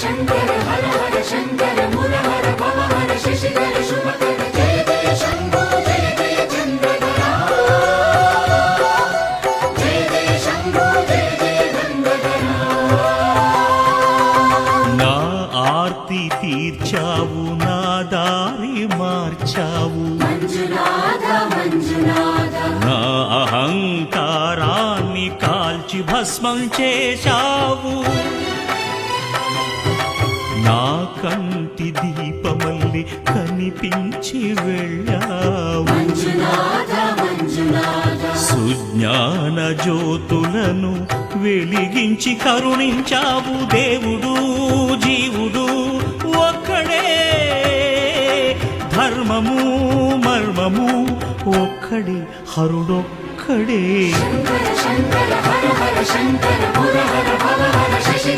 शङ्कर हर हर शङ्कर मुरहर भवहर शशिधर शुभकर जय जय शम्भो जय जय चन्द्रधरा जय जय शम्भो जय जय गङ्गाधरा నా ఆర్తి తీర్చావు నా దారి మార్చావు మంజునాథ మంజునాథ నా అహంకారాన్ని కాల్చి భస్మం చేశావు నా కంటి దీపమల్లి కనిపించి వెళ్ళావు మంజునాథ మంజునాథ సుజ్ఞాన జ్యోతులను వెలిగించి కరుణించావు దేవుడు జీవుడు ఒక్కడే ధర్మము మర్మము ఒక్కడే హరుడొక్కడే शङ्कर शङ्कर हर हर शङ्कर मुरहर भवहर